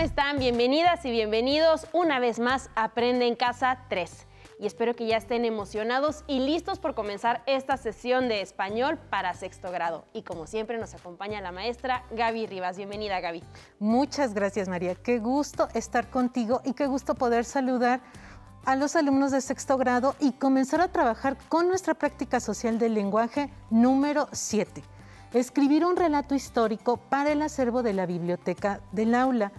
están? Bienvenidas y bienvenidos una vez más a Aprende en Casa 3. Y espero que ya estén emocionados y listos por comenzar esta sesión de español para sexto grado. Y como siempre nos acompaña la maestra Gaby Rivas. Bienvenida, Gaby. Muchas gracias, María. Qué gusto estar contigo y qué gusto poder saludar a los alumnos de sexto grado y comenzar a trabajar con nuestra práctica social del lenguaje número 7. Escribir un relato histórico para el acervo de la biblioteca del aula,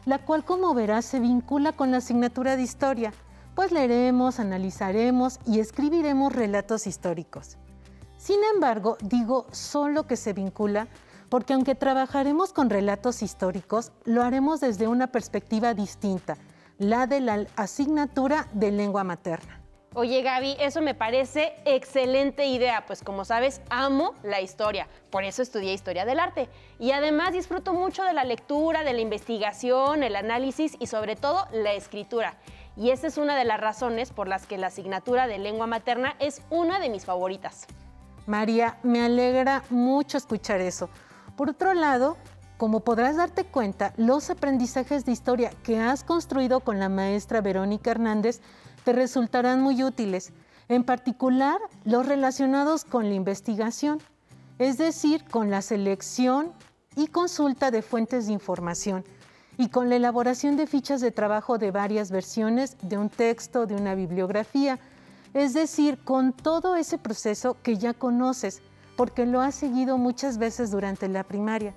la cual, como verás, se vincula con la asignatura de historia, pues leeremos, analizaremos y escribiremos relatos históricos. Sin embargo, digo solo que se vincula, porque aunque trabajaremos con relatos históricos, lo haremos desde una perspectiva distinta, la de la asignatura de lengua materna. Oye, Gaby, eso me parece excelente idea, pues como sabes, amo la historia, por eso estudié Historia del Arte. Y además disfruto mucho de la lectura, de la investigación, el análisis y sobre todo la escritura. Y esa es una de las razones por las que la asignatura de lengua materna es una de mis favoritas. María, me alegra mucho escuchar eso. Por otro lado, como podrás darte cuenta, los aprendizajes de historia que has construido con la maestra Verónica Hernández te resultarán muy útiles, en particular los relacionados con la investigación, es decir, con la selección y consulta de fuentes de información y con la elaboración de fichas de trabajo de varias versiones de un texto, de una bibliografía, es decir, con todo ese proceso que ya conoces, porque lo has seguido muchas veces durante la primaria,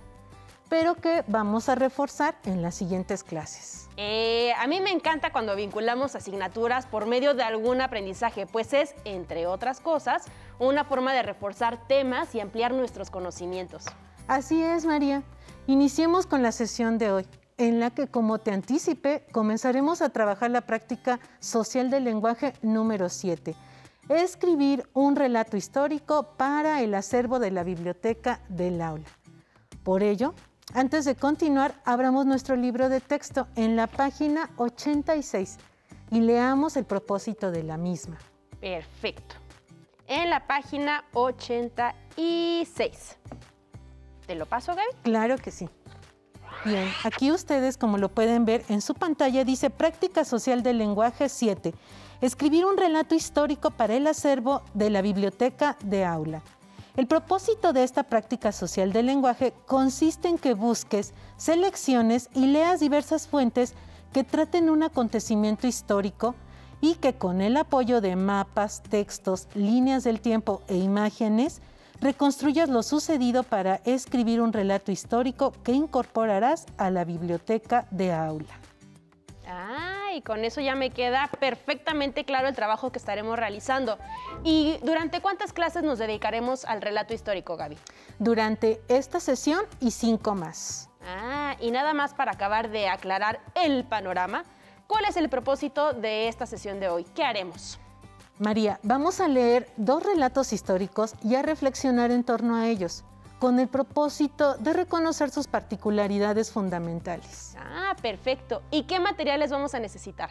pero que vamos a reforzar en las siguientes clases. A mí me encanta cuando vinculamos asignaturas por medio de algún aprendizaje, pues es, entre otras cosas, una forma de reforzar temas y ampliar nuestros conocimientos. Así es, María. Iniciemos con la sesión de hoy, en la que, como te anticipé, comenzaremos a trabajar la práctica social del lenguaje número 7. Escribir un relato histórico para el acervo de la biblioteca del aula. Por ello, antes de continuar, abramos nuestro libro de texto en la página 86 y leamos el propósito de la misma. Perfecto. En la página 86. ¿Te lo paso, Gaby? Claro que sí. Bien, aquí ustedes, como lo pueden ver en su pantalla, dice Práctica Social del Lenguaje 7. Escribir un relato histórico para el acervo de la biblioteca de aula. El propósito de esta práctica social del lenguaje consiste en que busques, selecciones y leas diversas fuentes que traten un acontecimiento histórico y que con el apoyo de mapas, textos, líneas del tiempo e imágenes, reconstruyas lo sucedido para escribir un relato histórico que incorporarás a la biblioteca de aula. Y con eso ya me queda perfectamente claro el trabajo que estaremos realizando. ¿Y durante cuántas clases nos dedicaremos al relato histórico, Gaby? Durante esta sesión y 5 más. Y nada más para acabar de aclarar el panorama, ¿cuál es el propósito de esta sesión de hoy? ¿Qué haremos? María, vamos a leer 2 relatos históricos y a reflexionar en torno a ellos, con el propósito de reconocer sus particularidades fundamentales. Perfecto. ¿Y qué materiales vamos a necesitar?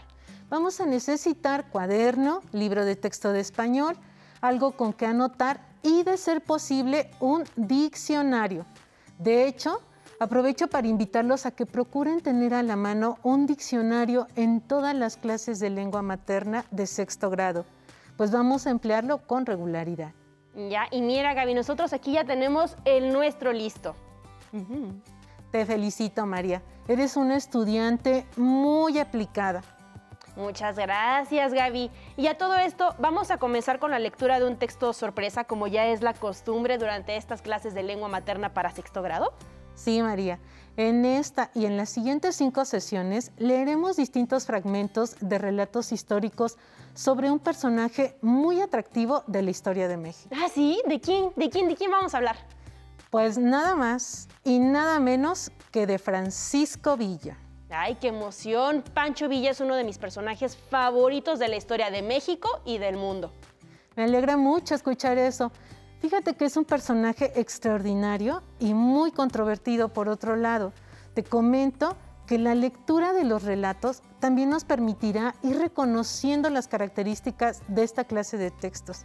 Vamos a necesitar cuaderno, libro de texto de español, algo con que anotar y, de ser posible, un diccionario. De hecho, aprovecho para invitarlos a que procuren tener a la mano un diccionario en todas las clases de lengua materna de sexto grado, pues vamos a emplearlo con regularidad. Ya, y mira, Gaby, nosotros aquí ya tenemos el nuestro listo. Te felicito, María. Eres una estudiante muy aplicada. Muchas gracias, Gaby. Y a todo esto, vamos a comenzar con la lectura de un texto sorpresa, como ya es la costumbre durante estas clases de lengua materna para sexto grado. Sí, María. En esta y en las siguientes 5 sesiones leeremos distintos fragmentos de relatos históricos sobre un personaje muy atractivo de la historia de México. ¿Sí? ¿De quién? ¿De quién vamos a hablar? Pues nada más y nada menos que de Francisco Villa. ¡Qué emoción! Pancho Villa es uno de mis personajes favoritos de la historia de México y del mundo. Me alegra mucho escuchar eso. Fíjate que es un personaje extraordinario y muy controvertido por otro lado. Te comento que la lectura de los relatos también nos permitirá ir reconociendo las características de esta clase de textos.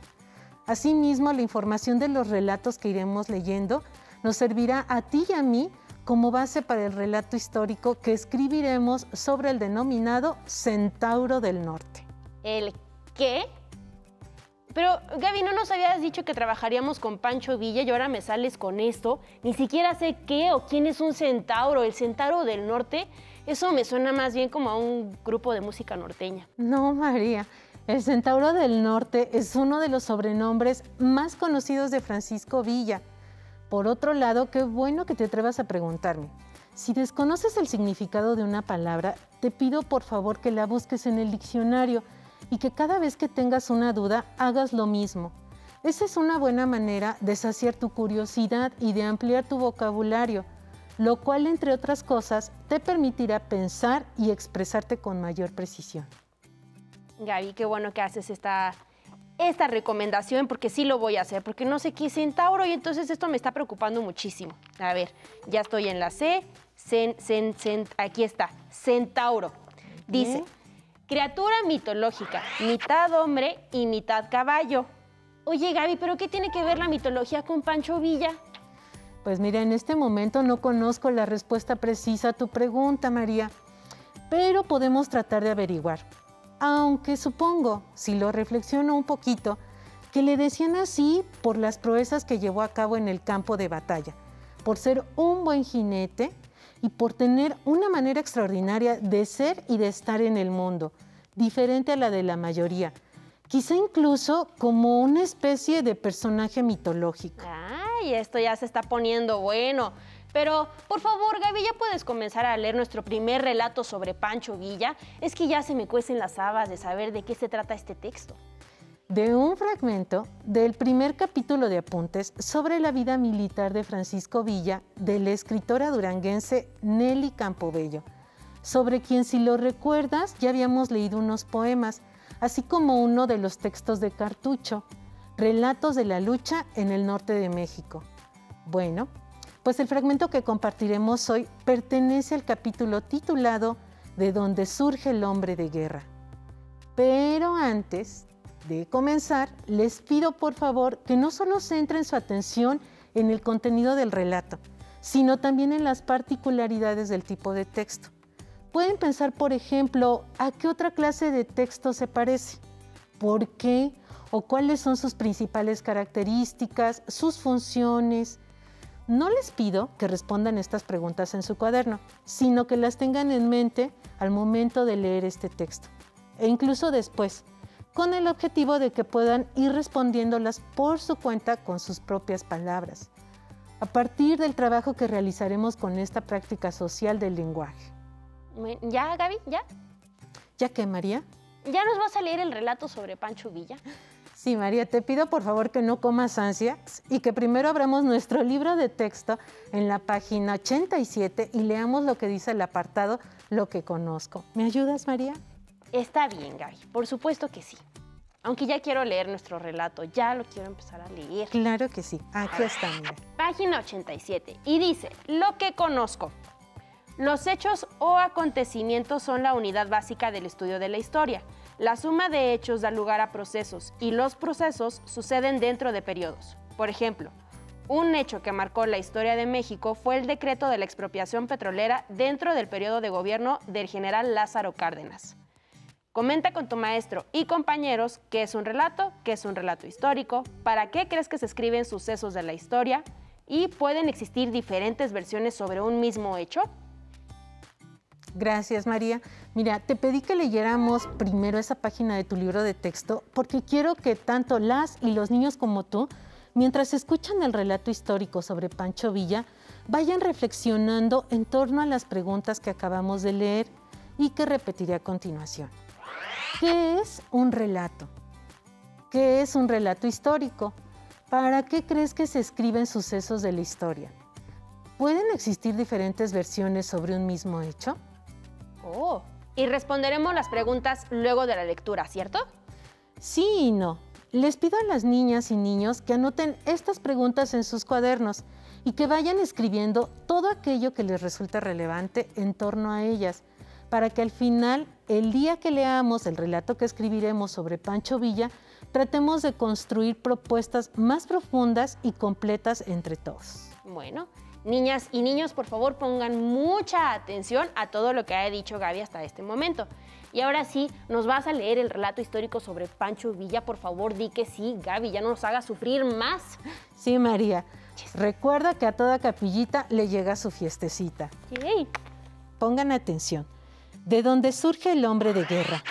Asimismo, la información de los relatos que iremos leyendo nos servirá a ti y a mí como base para el relato histórico que escribiremos sobre el denominado Centauro del Norte. ¿El qué? Pero, Gaby, ¿no nos habías dicho que trabajaríamos con Pancho Villa y ahora me sales con esto? Ni siquiera sé qué o quién es un centauro. ¿El Centauro del Norte? Eso me suena más bien como a un grupo de música norteña. No, María. El Centauro del Norte es uno de los sobrenombres más conocidos de Francisco Villa. Por otro lado, qué bueno que te atrevas a preguntarme. Si desconoces el significado de una palabra, te pido por favor que la busques en el diccionario y que cada vez que tengas una duda hagas lo mismo. Esa es una buena manera de saciar tu curiosidad y de ampliar tu vocabulario, lo cual, entre otras cosas, te permitirá pensar y expresarte con mayor precisión. Gaby, qué bueno que haces esta recomendación, porque sí lo voy a hacer, porque no sé qué es centauro y entonces esto me está preocupando muchísimo. A ver, ya estoy en la C, aquí está, centauro. Dice, criatura mitológica, mitad hombre y mitad caballo. Oye, Gaby, ¿pero qué tiene que ver la mitología con Pancho Villa? Pues mira, en este momento no conozco la respuesta precisa a tu pregunta, María, pero podemos tratar de averiguar. Aunque supongo, si lo reflexiono un poquito, que le decían así por las proezas que llevó a cabo en el campo de batalla, por ser un buen jinete y por tener una manera extraordinaria de ser y de estar en el mundo, diferente a la de la mayoría, quizá incluso como una especie de personaje mitológico. Ay, esto ya se está poniendo bueno. Pero, por favor, Gaby, ¿ya puedes comenzar a leer nuestro primer relato sobre Pancho Villa? Es que ya se me cuecen las habas de saber de qué se trata este texto. De un fragmento del primer capítulo de apuntes sobre la vida militar de Francisco Villa, de la escritora duranguense Nelly Campobello, sobre quien, si lo recuerdas, ya habíamos leído unos poemas, así como uno de los textos de Cartucho, Relatos de la lucha en el norte de México. Bueno, pues el fragmento que compartiremos hoy pertenece al capítulo titulado De donde surge el hombre de guerra. Pero antes de comenzar, les pido por favor que no solo centren su atención en el contenido del relato, sino también en las particularidades del tipo de texto. Pueden pensar, por ejemplo, a qué otra clase de texto se parece, por qué o cuáles son sus principales características, sus funciones. No les pido que respondan estas preguntas en su cuaderno, sino que las tengan en mente al momento de leer este texto, e incluso después, con el objetivo de que puedan ir respondiéndolas por su cuenta con sus propias palabras, a partir del trabajo que realizaremos con esta práctica social del lenguaje. ¿Ya, Gaby? ¿Ya? ¿Ya qué, María? ¿Ya nos vas a leer el relato sobre Pancho Villa? Sí, María, te pido por favor que no comas ansias y que primero abramos nuestro libro de texto en la página 87 y leamos lo que dice el apartado Lo que conozco. ¿Me ayudas, María? Está bien, Gaby, por supuesto que sí. Aunque ya quiero leer nuestro relato, ya lo quiero empezar a leer. Claro que sí, aquí está, mira. Página 87, y dice, lo que conozco. Los hechos o acontecimientos son la unidad básica del estudio de la historia. La suma de hechos da lugar a procesos y los procesos suceden dentro de periodos. Por ejemplo, un hecho que marcó la historia de México fue el decreto de la expropiación petrolera dentro del periodo de gobierno del general Lázaro Cárdenas. Comenta con tu maestro y compañeros qué es un relato histórico, para qué crees que se escriben sucesos de la historia y pueden existir diferentes versiones sobre un mismo hecho. Gracias, María. Mira, te pedí que leyéramos primero esa página de tu libro de texto porque quiero que tanto las y los niños como tú, mientras escuchan el relato histórico sobre Pancho Villa, vayan reflexionando en torno a las preguntas que acabamos de leer y que repetiré a continuación. ¿Qué es un relato? ¿Qué es un relato histórico? ¿Para qué crees que se escriben sucesos de la historia? ¿Pueden existir diferentes versiones sobre un mismo hecho? Oh, y responderemos las preguntas luego de la lectura, ¿cierto? Sí y no. Les pido a las niñas y niños que anoten estas preguntas en sus cuadernos y que vayan escribiendo todo aquello que les resulta relevante en torno a ellas, para que al final, el día que leamos el relato que escribiremos sobre Pancho Villa, tratemos de construir propuestas más profundas y completas entre todos. Bueno, Niñas y niños, por favor, pongan mucha atención a todo lo que ha dicho Gaby hasta este momento. Y ahora sí, nos vas a leer el relato histórico sobre Pancho Villa. Por favor, di que sí, Gaby, ya no nos haga sufrir más. Sí, María. Recuerda que a toda capillita le llega su fiestecita. Yay. Pongan atención. De donde surge el hombre de guerra.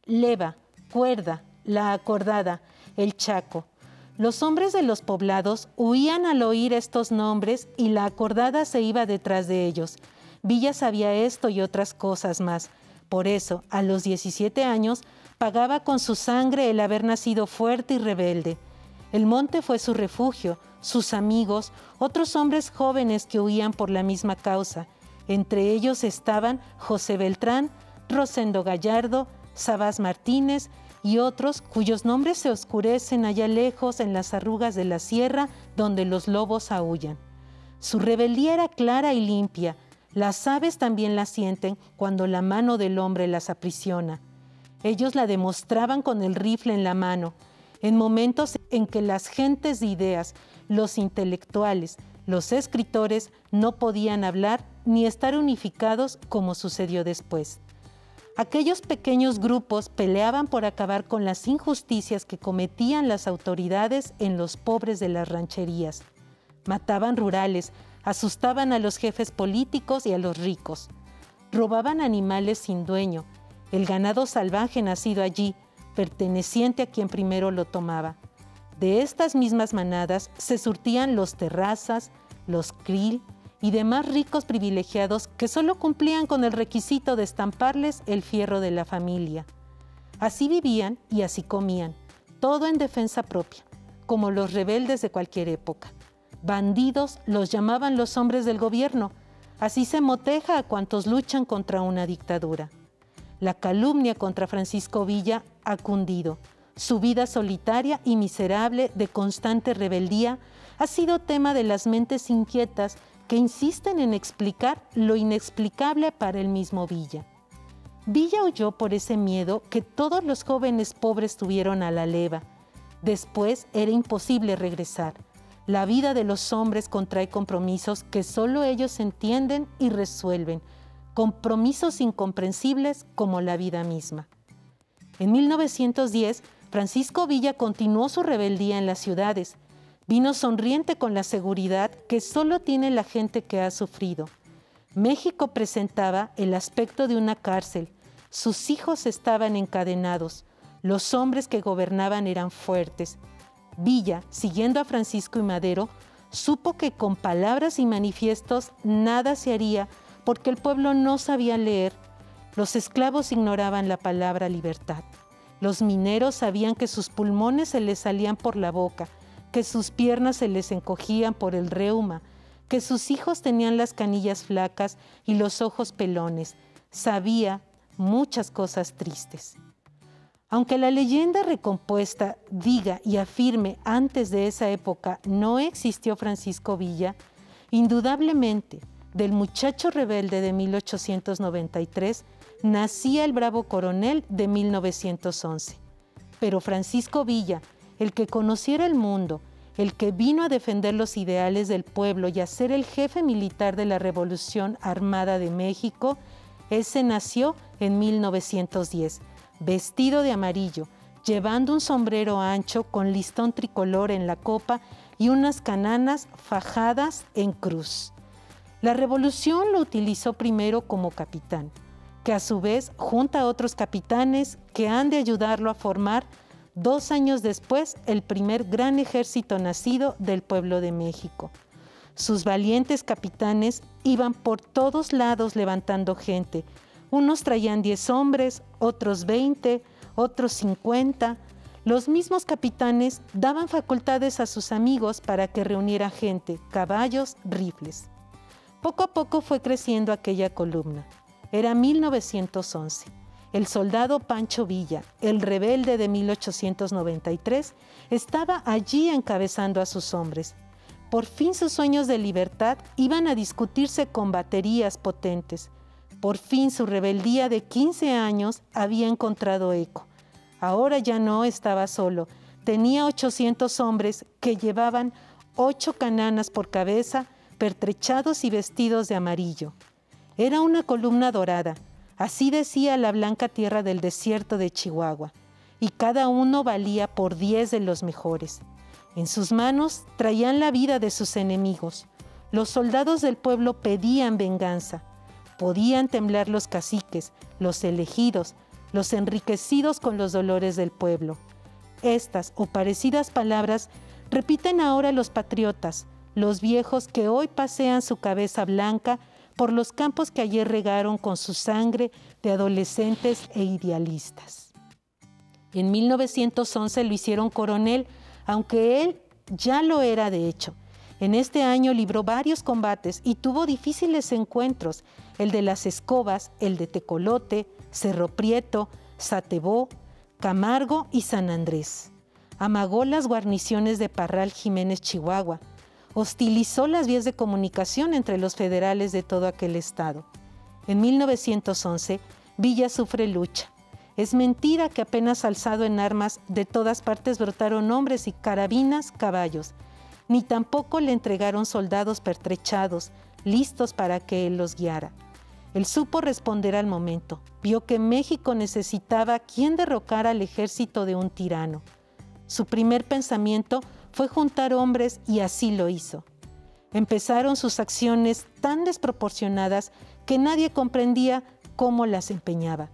Leva, Cuerda, La Acordada, El Chaco. Los hombres de los poblados huían al oír estos nombres y La Acordada se iba detrás de ellos. Villa sabía esto y otras cosas más. Por eso, a los 17 años, pagaba con su sangre el haber nacido fuerte y rebelde. El monte fue su refugio, sus amigos, otros hombres jóvenes que huían por la misma causa. Entre ellos estaban José Beltrán, Rosendo Gallardo, Sabás Martínez y otros cuyos nombres se oscurecen allá lejos en las arrugas de la sierra donde los lobos aúllan. Su rebeldía era clara y limpia. Las aves también la sienten cuando la mano del hombre las aprisiona. Ellos la demostraban con el rifle en la mano, en momentos en que las gentes de ideas, los intelectuales, los escritores no podían hablar ni estar unificados como sucedió después. Aquellos pequeños grupos peleaban por acabar con las injusticias que cometían las autoridades en los pobres de las rancherías. Mataban rurales, asustaban a los jefes políticos y a los ricos. Robaban animales sin dueño, el ganado salvaje nacido allí, perteneciente a quien primero lo tomaba. De estas mismas manadas se surtían los terrazas, los krill y demás ricos privilegiados que solo cumplían con el requisito de estamparles el fierro de la familia. Así vivían y así comían, todo en defensa propia, como los rebeldes de cualquier época. Bandidos los llamaban los hombres del gobierno, así se moteja a cuantos luchan contra una dictadura. La calumnia contra Francisco Villa ha cundido. Su vida solitaria y miserable de constante rebeldía ha sido tema de las mentes inquietas que insisten en explicar lo inexplicable para el mismo Villa. Villa huyó por ese miedo que todos los jóvenes pobres tuvieron a la leva. Después era imposible regresar. La vida de los hombres contrae compromisos que solo ellos entienden y resuelven, compromisos incomprensibles como la vida misma. En 1910, Francisco Villa continuó su rebeldía en las ciudades. Vino sonriente con la seguridad que solo tiene la gente que ha sufrido. México presentaba el aspecto de una cárcel. Sus hijos estaban encadenados. Los hombres que gobernaban eran fuertes. Villa, siguiendo a Francisco y Madero, supo que con palabras y manifiestos nada se haría porque el pueblo no sabía leer. Los esclavos ignoraban la palabra libertad. Los mineros sabían que sus pulmones se les salían por la boca, que sus piernas se les encogían por el reuma, que sus hijos tenían las canillas flacas y los ojos pelones. Sabía muchas cosas tristes. Aunque la leyenda recompuesta diga y afirme antes de esa época no existió Francisco Villa, indudablemente del muchacho rebelde de 1893 nacía el bravo coronel de 1911. Pero Francisco Villa, el que conociera el mundo, el que vino a defender los ideales del pueblo y a ser el jefe militar de la Revolución Armada de México, ese nació en 1910. Vestido de amarillo, llevando un sombrero ancho con listón tricolor en la copa y unas cananas fajadas en cruz. La revolución lo utilizó primero como capitán, que a su vez junta a otros capitanes que han de ayudarlo a formar 2 años después el primer gran ejército nacido del pueblo de México. Sus valientes capitanes iban por todos lados levantando gente. Unos traían 10 hombres, otros 20, otros 50. Los mismos capitanes daban facultades a sus amigos para que reuniera gente, caballos, rifles. Poco a poco fue creciendo aquella columna. Era 1911. El soldado Pancho Villa, el rebelde de 1893, estaba allí encabezando a sus hombres. Por fin sus sueños de libertad iban a discutirse con baterías potentes. Por fin su rebeldía de 15 años había encontrado eco. Ahora ya no estaba solo. Tenía 800 hombres que llevaban 8 cananas por cabeza, pertrechados y vestidos de amarillo. Era una columna dorada, así decía la blanca tierra del desierto de Chihuahua, y cada uno valía por 10 de los mejores. En sus manos traían la vida de sus enemigos. Los soldados del pueblo pedían venganza. Podían temblar los caciques, los elegidos, los enriquecidos con los dolores del pueblo. Estas o parecidas palabras repiten ahora los patriotas, los viejos que hoy pasean su cabeza blanca por los campos que ayer regaron con su sangre de adolescentes e idealistas. En 1911 lo hicieron coronel, aunque él ya lo era de hecho. En este año libró varios combates y tuvo difíciles encuentros, el de Las Escobas, el de Tecolote, Cerro Prieto, Satebó, Camargo y San Andrés. Amagó las guarniciones de Parral Jiménez, Chihuahua. Hostilizó las vías de comunicación entre los federales de todo aquel estado. En 1911, Villa sufre lucha. Es mentira que apenas alzado en armas, de todas partes brotaron hombres y carabinas, caballos. Ni tampoco le entregaron soldados pertrechados, listos para que él los guiara. Él supo responder al momento. Vio que México necesitaba quien derrocara al ejército de un tirano. Su primer pensamiento fue juntar hombres y así lo hizo. Empezaron sus acciones tan desproporcionadas que nadie comprendía cómo las empeñaba.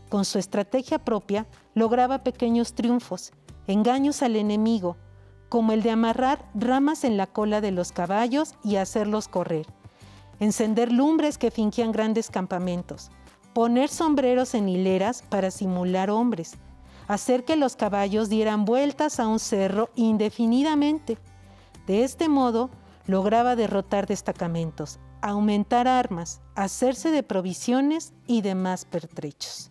Con su estrategia propia lograba pequeños triunfos, engaños al enemigo, como el de amarrar ramas en la cola de los caballos y hacerlos correr, encender lumbres que fingían grandes campamentos, poner sombreros en hileras para simular hombres, hacer que los caballos dieran vueltas a un cerro indefinidamente. De este modo, lograba derrotar destacamentos, aumentar armas, hacerse de provisiones y demás pertrechos.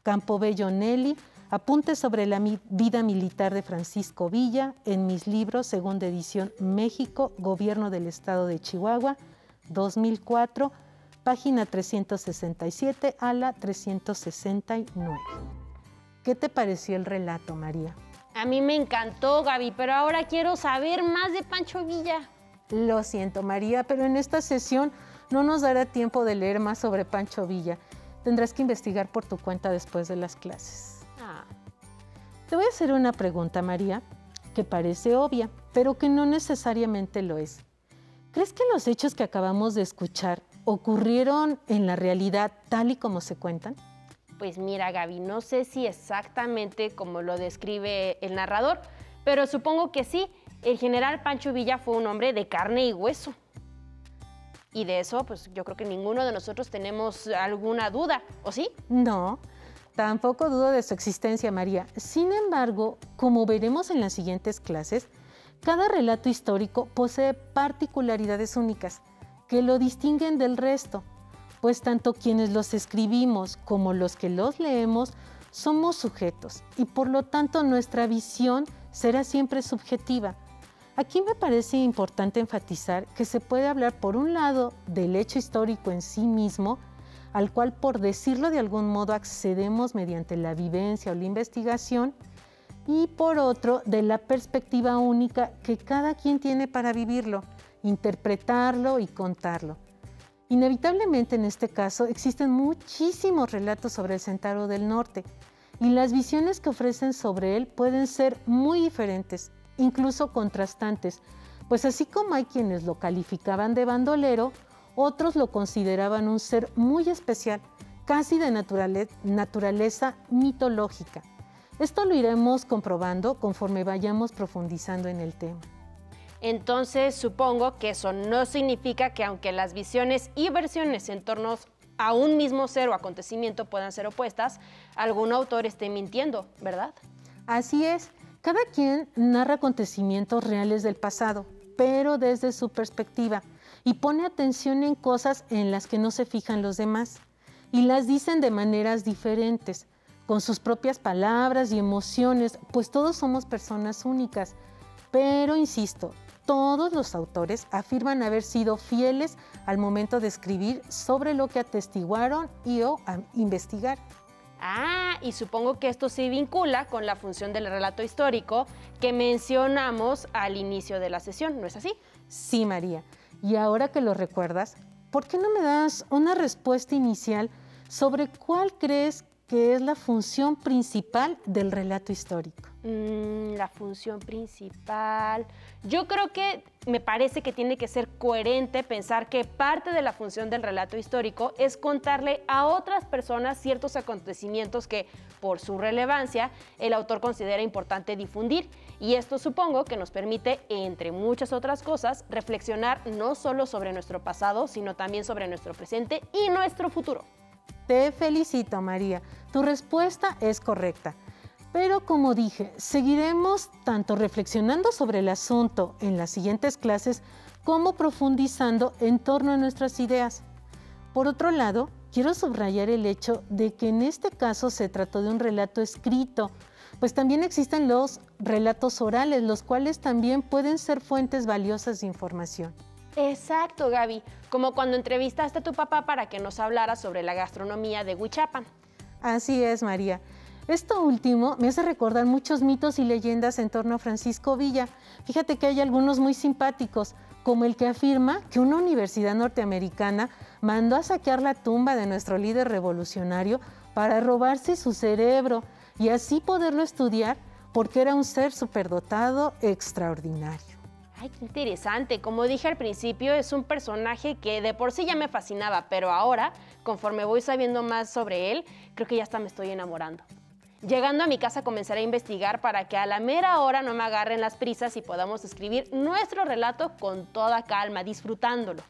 Campobello Nelly, apuntes sobre la vida militar de Francisco Villa en mis libros, segunda edición México, Gobierno del Estado de Chihuahua, 2004, página 367 a la 369. ¿Qué te pareció el relato, María? A mí me encantó, Gaby, pero ahora quiero saber más de Pancho Villa. Lo siento, María, pero en esta sesión no nos dará tiempo de leer más sobre Pancho Villa. Tendrás que investigar por tu cuenta después de las clases. Te voy a hacer una pregunta, María, que parece obvia, pero que no necesariamente lo es. ¿Crees que los hechos que acabamos de escuchar ocurrieron en la realidad tal y como se cuentan? Pues mira, Gaby, no sé si exactamente como lo describe el narrador, pero supongo que sí. El general Pancho Villa fue un hombre de carne y hueso. Y de eso, pues yo creo que ninguno de nosotros tenemos alguna duda, ¿o sí? No, tampoco dudo de su existencia, María. Sin embargo, como veremos en las siguientes clases, cada relato histórico posee particularidades únicas que lo distinguen del resto, pues tanto quienes los escribimos como los que los leemos somos sujetos y por lo tanto nuestra visión será siempre subjetiva. Aquí me parece importante enfatizar que se puede hablar por un lado del hecho histórico en sí mismo, al cual por decirlo de algún modo accedemos mediante la vivencia o la investigación, y por otro de la perspectiva única que cada quien tiene para vivirlo, interpretarlo y contarlo. Inevitablemente en este caso existen muchísimos relatos sobre el Centauro del Norte y las visiones que ofrecen sobre él pueden ser muy diferentes, incluso contrastantes, pues así como hay quienes lo calificaban de bandolero, otros lo consideraban un ser muy especial, casi de naturaleza mitológica. Esto lo iremos comprobando conforme vayamos profundizando en el tema. Entonces, supongo que eso no significa que aunque las visiones y versiones en torno a un mismo ser o acontecimiento puedan ser opuestas, algún autor esté mintiendo, ¿verdad? Así es. Cada quien narra acontecimientos reales del pasado, pero desde su perspectiva, y pone atención en cosas en las que no se fijan los demás, y las dicen de maneras diferentes, con sus propias palabras y emociones, pues todos somos personas únicas. Pero, insisto, todos los autores afirman haber sido fieles al momento de escribir sobre lo que atestiguaron y o investigar. Y supongo que esto se vincula con la función del relato histórico que mencionamos al inicio de la sesión, ¿no es así? Sí, María. Y ahora que lo recuerdas, ¿por qué no me das una respuesta inicial sobre cuál crees que es la función principal del relato histórico? La función principal. Yo creo que me parece que tiene que ser coherente pensar que parte de la función del relato histórico es contarle a otras personas ciertos acontecimientos que, por su relevancia, el autor considera importante difundir. Y esto supongo que nos permite, entre muchas otras cosas, reflexionar no solo sobre nuestro pasado, sino también sobre nuestro presente y nuestro futuro. Te felicito, María. Tu respuesta es correcta. Pero como dije, seguiremos tanto reflexionando sobre el asunto en las siguientes clases como profundizando en torno a nuestras ideas. Por otro lado, quiero subrayar el hecho de que en este caso se trató de un relato escrito, pues también existen los relatos orales, los cuales también pueden ser fuentes valiosas de información. Exacto, Gaby, como cuando entrevistaste a tu papá para que nos hablara sobre la gastronomía de Huichapan. Así es, María. Esto último me hace recordar muchos mitos y leyendas en torno a Francisco Villa. Fíjate que hay algunos muy simpáticos, como el que afirma que una universidad norteamericana mandó a saquear la tumba de nuestro líder revolucionario para robarse su cerebro y así poderlo estudiar porque era un ser superdotado extraordinario. Ay, qué interesante. Como dije al principio, es un personaje que de por sí ya me fascinaba, pero ahora, conforme voy sabiendo más sobre él, creo que ya hasta me estoy enamorando. Llegando a mi casa comenzaré a investigar para que a la mera hora no me agarren las prisas y podamos escribir nuestro relato con toda calma, disfrutándolo.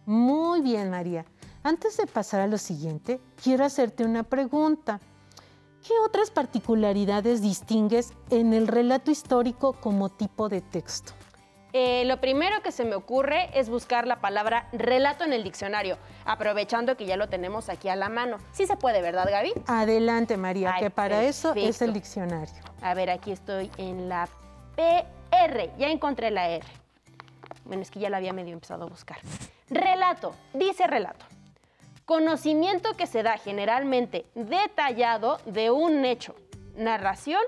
Muy bien, María. Antes de pasar a lo siguiente, quiero hacerte una pregunta. ¿Qué otras particularidades distingues en el relato histórico como tipo de texto? Lo primero que se me ocurre es buscar la palabra relato en el diccionario, aprovechando que ya lo tenemos aquí a la mano. Sí se puede, ¿verdad, Gaby? Adelante, María, Ay, que para perfecto. eso es el diccionario. A ver, aquí estoy en la PR. Ya encontré la R. Bueno, es que ya la había medio empezado a buscar. Relato, dice relato. Conocimiento que se da generalmente detallado de un hecho. Narración,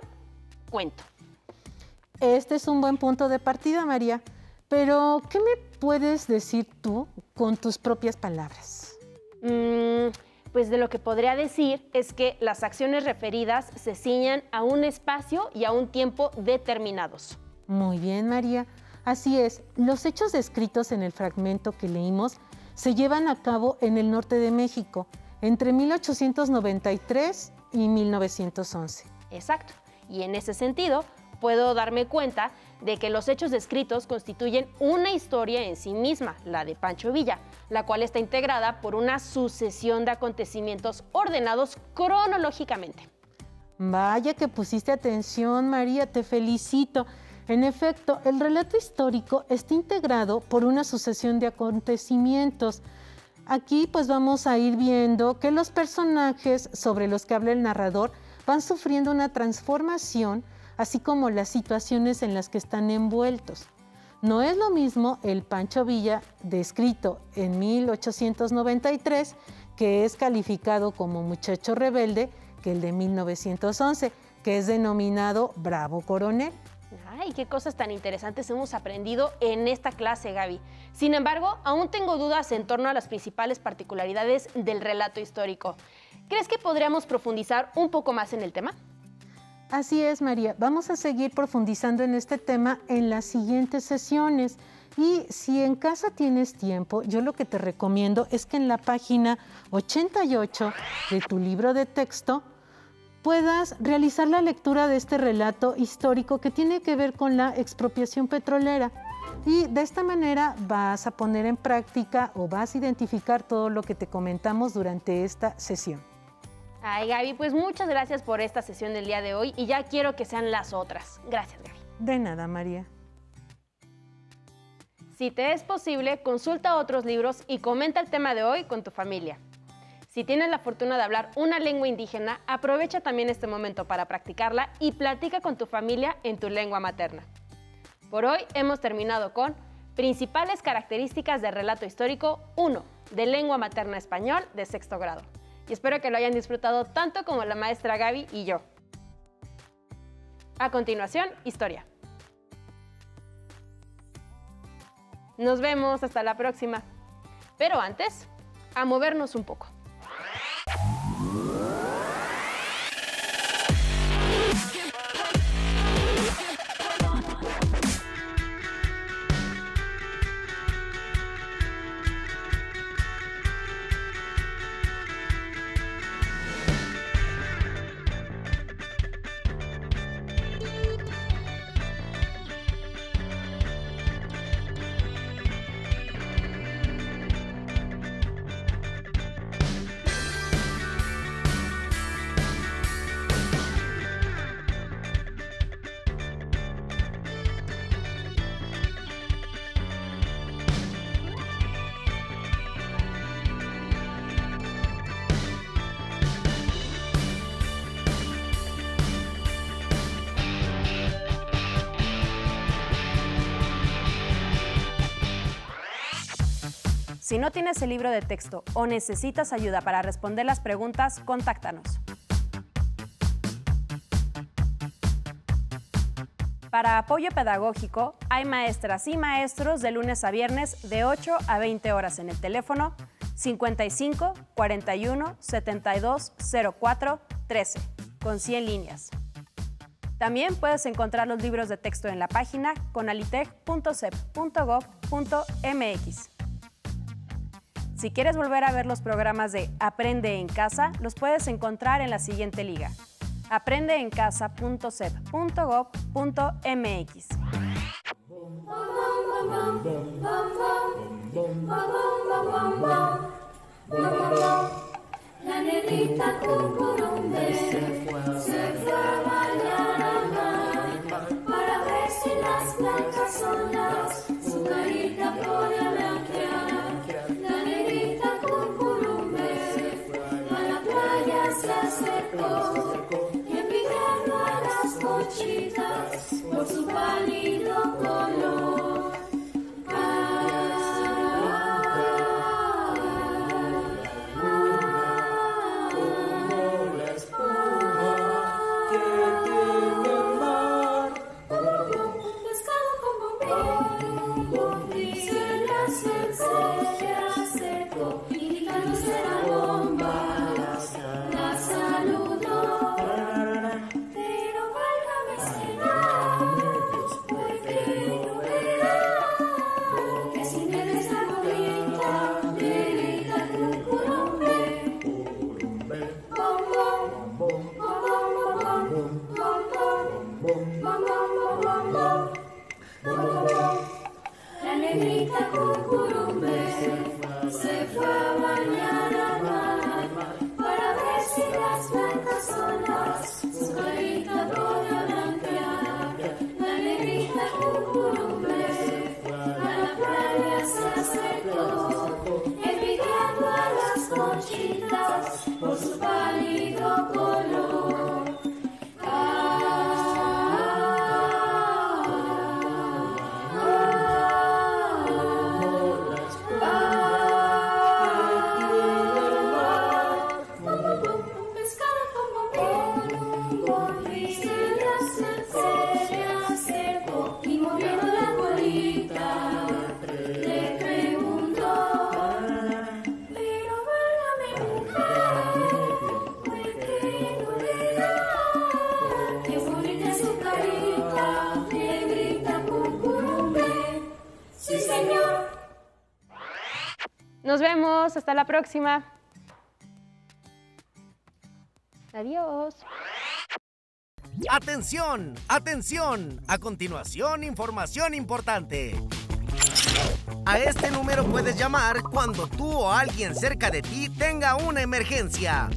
cuento. Este es un buen punto de partida, María. Pero, ¿qué me puedes decir tú con tus propias palabras? Pues de lo que podría decir es que las acciones referidas se ciñan a un espacio y a un tiempo determinados. Muy bien, María. Así es, los hechos descritos en el fragmento que leímos se llevan a cabo en el norte de México, entre 1893 y 1911. Exacto. Y en ese sentido, puedo darme cuenta de que los hechos descritos constituyen una historia en sí misma, la de Pancho Villa, la cual está integrada por una sucesión de acontecimientos ordenados cronológicamente. Vaya que pusiste atención, María, te felicito. En efecto, el relato histórico está integrado por una sucesión de acontecimientos. Aquí pues vamos a ir viendo que los personajes sobre los que habla el narrador van sufriendo una transformación, así como las situaciones en las que están envueltos. No es lo mismo el Pancho Villa descrito en 1893, que es calificado como muchacho rebelde, que el de 1911, que es denominado Bravo Coronel. Ay, qué cosas tan interesantes hemos aprendido en esta clase, Gaby. Sin embargo, aún tengo dudas en torno a las principales particularidades del relato histórico. ¿Crees que podríamos profundizar un poco más en el tema? Así es, María. Vamos a seguir profundizando en este tema en las siguientes sesiones. Y si en casa tienes tiempo, yo lo que te recomiendo es que en la página 88 de tu libro de texto puedas realizar la lectura de este relato histórico que tiene que ver con la expropiación petrolera. Y de esta manera vas a poner en práctica o vas a identificar todo lo que te comentamos durante esta sesión. Ay, Gaby, pues muchas gracias por esta sesión del día de hoy y ya quiero que sean las otras. Gracias, Gaby. De nada, María. Si te es posible, consulta otros libros y comenta el tema de hoy con tu familia. Si tienes la fortuna de hablar una lengua indígena, aprovecha también este momento para practicarla y platica con tu familia en tu lengua materna. Por hoy hemos terminado con Principales características del relato histórico 1, de lengua materna español de 6º grado. Y espero que lo hayan disfrutado tanto como la maestra Gaby y yo. A continuación, historia. Nos vemos, hasta la próxima. Pero antes, a movernos un poco. Si no tienes el libro de texto o necesitas ayuda para responder las preguntas, contáctanos. Para apoyo pedagógico, hay maestras y maestros de lunes a viernes de 8 a 20 horas en el teléfono 55 41 72 04 13, con 100 líneas. También puedes encontrar los libros de texto en la página conalitec.cep.gov.mx. Si quieres volver a ver los programas de Aprende en Casa, los puedes encontrar en la siguiente liga: aprendeencasa.cep.gov.mx. La negrita cucurumbe se fue a bañar al mar para ver si las blancas olas su carita podía blanquear. La negrita cucurumbe a la playa se acercó y envidiando a las conchitas por su pálido color. La negrita cucurumbe se fue a bañar al mar para ver si las blancas olas su carita podía blanquear. La negrita cucurumbe a la playa se acercó, envidiando a las conchitas por su pálido color. Nos vemos, hasta la próxima. Adiós. ¡Atención! ¡Atención! A continuación, información importante. A este número puedes llamar cuando tú o alguien cerca de ti tenga una emergencia.